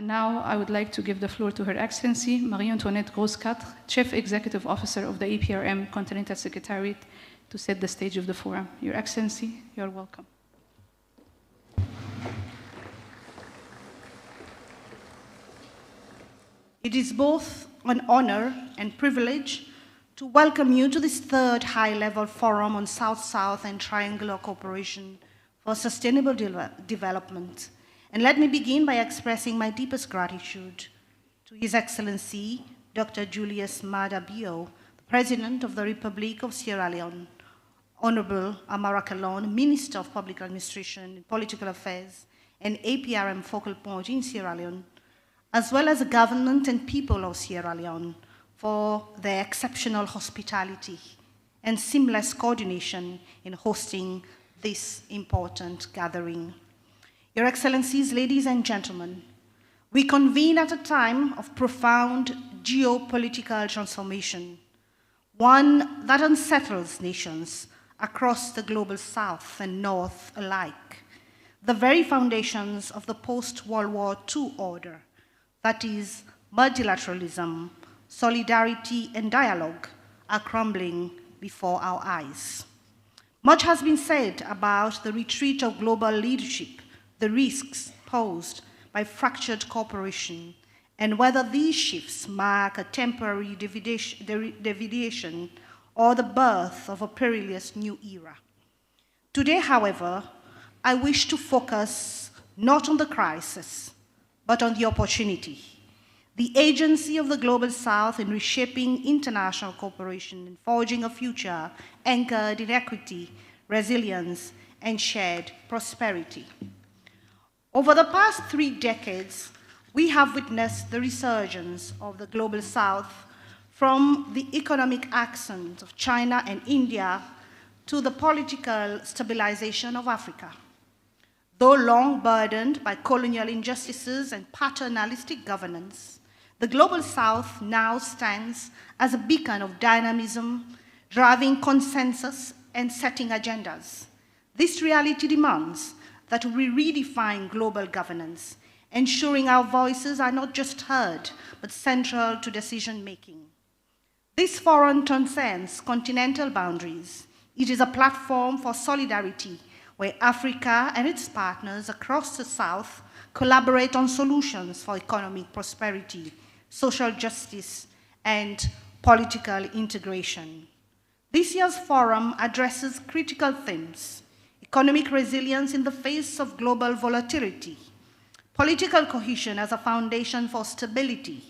Now I would like to give the floor to Her Excellency Marie-Antoinette Quatre, Chief Executive Officer of the APRM Continental Secretariat, to set the stage of the forum. Your Excellency, you're welcome. It is both an honor and privilege to welcome you to this third high-level forum on South-South and triangular cooperation for sustainable development. And let me begin by expressing my deepest gratitude to His Excellency, Dr. Julius Maada Bio, the President of the Republic of Sierra Leone, Honorable Amara Kalon, Minister of Public Administration and Political Affairs, and APRM focal point in Sierra Leone, as well as the government and people of Sierra Leone for their exceptional hospitality and seamless coordination in hosting this important gathering. Your Excellencies, ladies and gentlemen, we convene at a time of profound geopolitical transformation, one that unsettles nations across the global South and North alike. The very foundations of the post-World War II order, that is, multilateralism, solidarity, and dialogue, are crumbling before our eyes. Much has been said about the retreat of global leadership, the risks posed by fractured cooperation, and whether these shifts mark a temporary deviation or the birth of a perilous new era. Today, however, I wish to focus not on the crisis, but on the opportunity, the agency of the Global South in reshaping international cooperation and forging a future anchored in equity, resilience, and shared prosperity. Over the past 3 decades, we have witnessed the resurgence of the Global South from the economic accent of China and India to the political stabilization of Africa. Though long burdened by colonial injustices and paternalistic governance, the Global South now stands as a beacon of dynamism, driving consensus and setting agendas. This reality demands that we redefine global governance, ensuring our voices are not just heard, but central to decision-making. This forum transcends continental boundaries. It is a platform for solidarity, where Africa and its partners across the South collaborate on solutions for economic prosperity, social justice, and political integration. This year's forum addresses critical themes: economic resilience in the face of global volatility, political cohesion as a foundation for stability,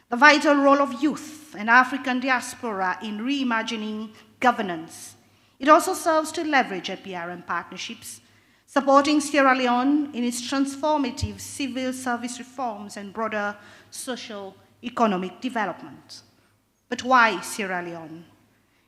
the vital role of youth and African diaspora in reimagining governance. It also serves to leverage APRM partnerships, supporting Sierra Leone in its transformative civil service reforms and broader socio-economic development. But why Sierra Leone?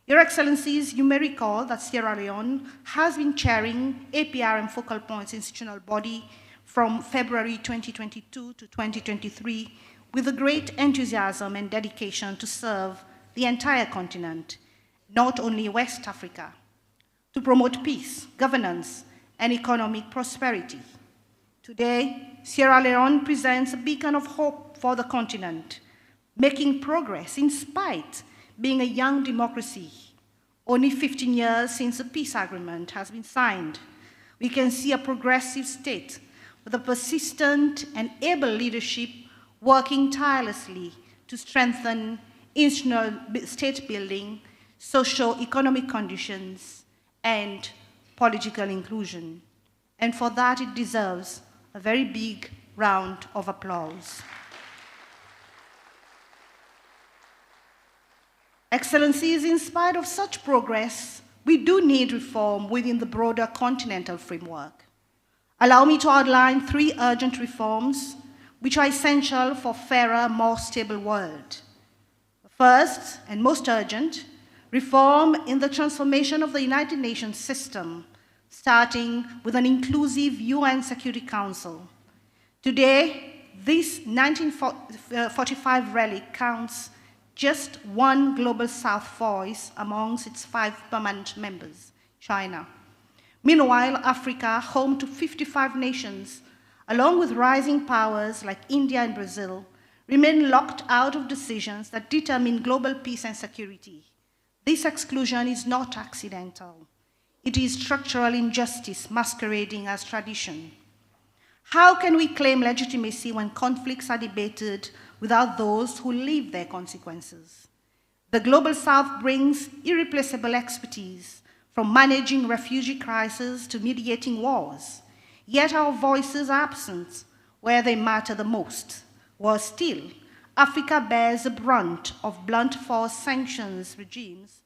Your Excellencies, you may recall that Sierra Leone has been chairing APRM focal points institutional body from February 2022 to 2023 with a great enthusiasm and dedication to serve the entire continent, not only West Africa, to promote peace, governance, and economic prosperity. Today, Sierra Leone presents a beacon of hope for the continent, making progress in spite of being a young democracy. Only 15 years since the peace agreement has been signed, we can see a progressive state with a persistent and able leadership working tirelessly to strengthen institutional state building, socio-economic conditions, and political inclusion. And for that, it deserves a very big round of applause. Excellencies, in spite of such progress, we do need reform within the broader continental framework. Allow me to outline 3 urgent reforms which are essential for a fairer, more stable world. First, and most urgent, reform in the transformation of the United Nations system, starting with an inclusive UN Security Council. Today, this 1945 relic counts just one Global South voice amongst its 5 permanent members, China. Meanwhile, Africa, home to 55 nations, along with rising powers like India and Brazil, remain locked out of decisions that determine global peace and security. This exclusion is not accidental. It is structural injustice masquerading as tradition. How can we claim legitimacy when conflicts are debated without those who live their consequences? The Global South brings irreplaceable expertise, from managing refugee crises to mediating wars. Yet our voices are absent where they matter the most. Worse still, Africa bears the brunt of blunt force sanctions regimes,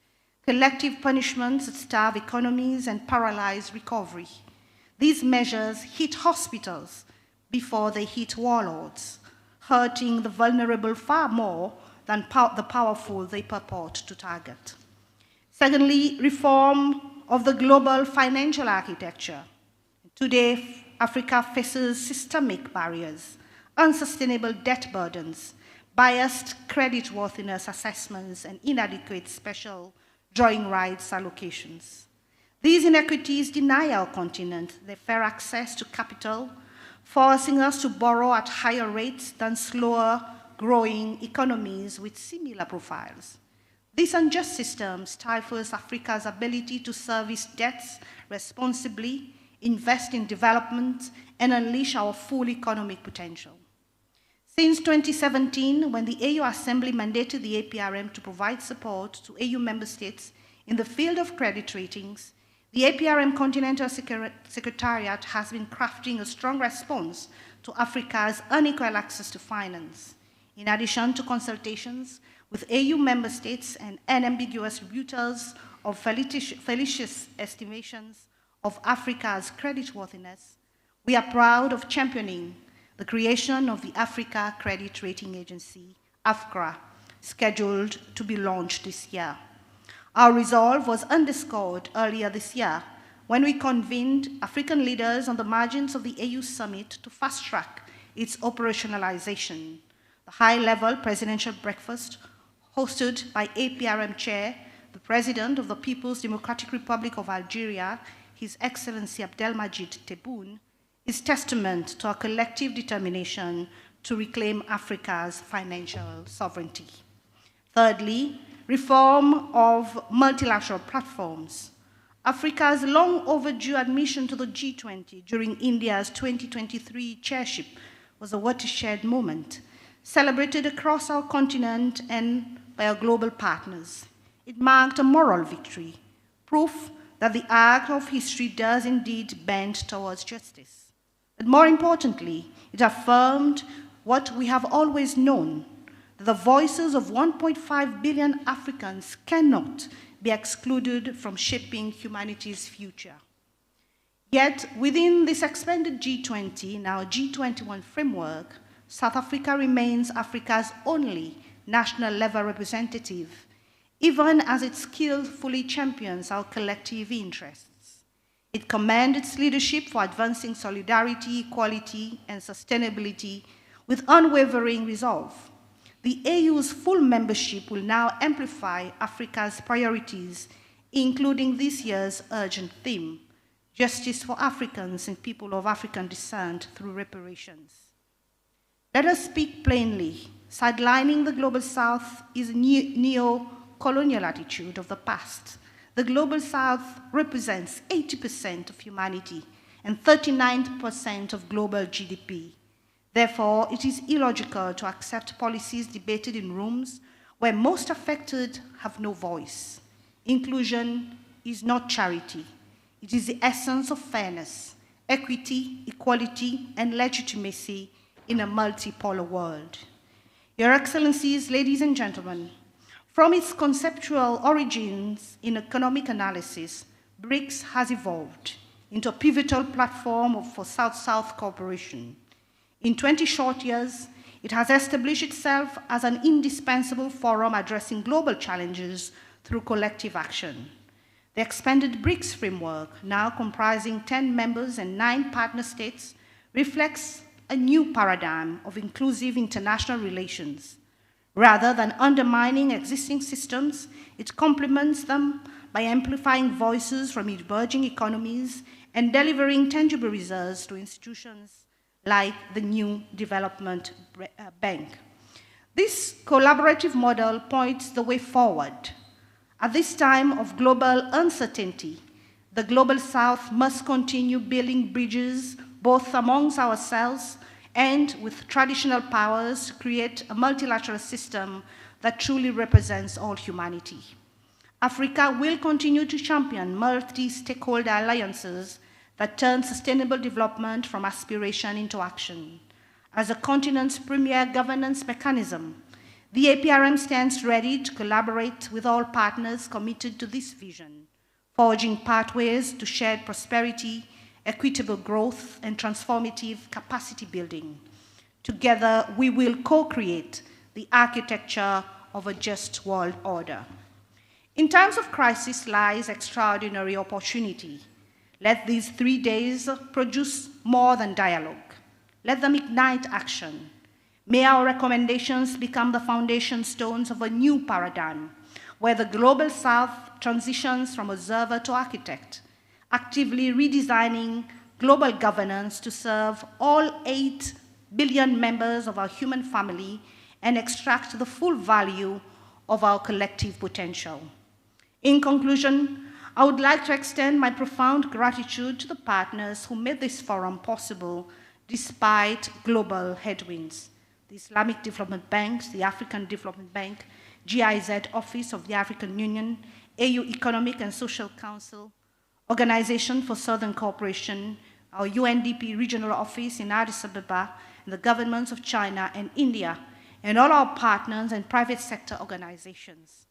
collective punishments that starve economies and paralyze recovery. These measures hit hospitals before they hit warlords, hurting the vulnerable far more than the powerful they purport to target. Secondly, reform of the global financial architecture. Today, Africa faces systemic barriers, unsustainable debt burdens, biased creditworthiness assessments, and inadequate special drawing rights allocations. These inequities deny our continent the fair access to capital, forcing us to borrow at higher rates than slower growing economies with similar profiles. This unjust system stifles Africa's ability to service debts responsibly, invest in development, and unleash our full economic potential. Since 2017, when the AU Assembly mandated the APRM to provide support to AU member states in the field of credit ratings, the APRM Continental Secretariat has been crafting a strong response to Africa's unequal access to finance. In addition to consultations with AU member states and unambiguous tributers of fallacious estimations of Africa's creditworthiness, we are proud of championing the creation of the Africa Credit Rating Agency, APRM, scheduled to be launched this year. Our resolve was underscored earlier this year when we convened African leaders on the margins of the AU Summit to fast-track its operationalization. The high-level presidential breakfast hosted by APRM Chair, the President of the People's Democratic Republic of Algeria, His Excellency Abdelmajid Tebboune, is testament to our collective determination to reclaim Africa's financial sovereignty. Thirdly, reform of multilateral platforms. Africa's long overdue admission to the G20 during India's 2023 chairship was a watershed moment, celebrated across our continent and by our global partners. It marked a moral victory, proof that the arc of history does indeed bend towards justice. But more importantly, it affirmed what we have always known, that the voices of 1.5 billion Africans cannot be excluded from shaping humanity's future. Yet, within this expanded G20, now G21 framework, South Africa remains Africa's only national-level representative, even as it skillfully champions our collective interests. It commends its leadership for advancing solidarity, equality, and sustainability with unwavering resolve. The AU's full membership will now amplify Africa's priorities, including this year's urgent theme, justice for Africans and people of African descent through reparations. Let us speak plainly. Sidelining the Global South is a neo-colonial attitude of the past. The Global South represents 80% of humanity and 39% of global GDP. Therefore, it is illogical to accept policies debated in rooms where most affected have no voice. Inclusion is not charity. It is the essence of fairness, equity, equality, and legitimacy in a multipolar world. Your Excellencies, ladies and gentlemen, from its conceptual origins in economic analysis, BRICS has evolved into a pivotal platform for South-South cooperation. In 20 short years, it has established itself as an indispensable forum addressing global challenges through collective action. The expanded BRICS framework, now comprising 10 members and 9 partner states, reflects a new paradigm of inclusive international relations. Rather than undermining existing systems, it complements them by amplifying voices from emerging economies and delivering tangible results to institutions like the New Development Bank. This collaborative model points the way forward. At this time of global uncertainty, the Global South must continue building bridges both amongst ourselves and with traditional powers to create a multilateral system that truly represents all humanity. Africa will continue to champion multi-stakeholder alliances that turn sustainable development from aspiration into action. As a continent's premier governance mechanism, the APRM stands ready to collaborate with all partners committed to this vision, forging pathways to shared prosperity, equitable growth, and transformative capacity building. Together, we will co-create the architecture of a just world order. In times of crisis lies extraordinary opportunity. Let these 3 days produce more than dialogue. Let them ignite action. May our recommendations become the foundation stones of a new paradigm, where the Global South transitions from observer to architect, actively redesigning global governance to serve all 8 billion members of our human family and extract the full value of our collective potential. In conclusion, I would like to extend my profound gratitude to the partners who made this forum possible despite global headwinds. The Islamic Development Bank, the African Development Bank, GIZ Office of the African Union, AU Economic and Social Council, Organization for Southern Cooperation, our UNDP Regional Office in Addis Ababa, and the governments of China and India, and all our partners and private sector organizations.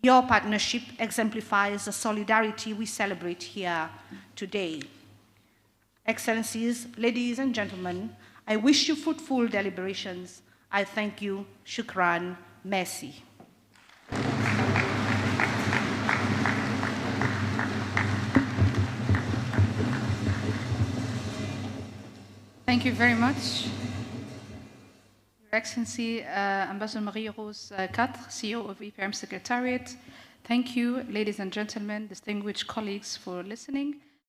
Your partnership exemplifies the solidarity we celebrate here today. Excellencies, ladies and gentlemen, I wish you fruitful deliberations. I thank you. Shukran. Merci. Thank you very much. Your Excellency, Ambassador Marie-Rose Quatre, CEO of APRM Secretariat. Thank you, ladies and gentlemen, distinguished colleagues, for listening.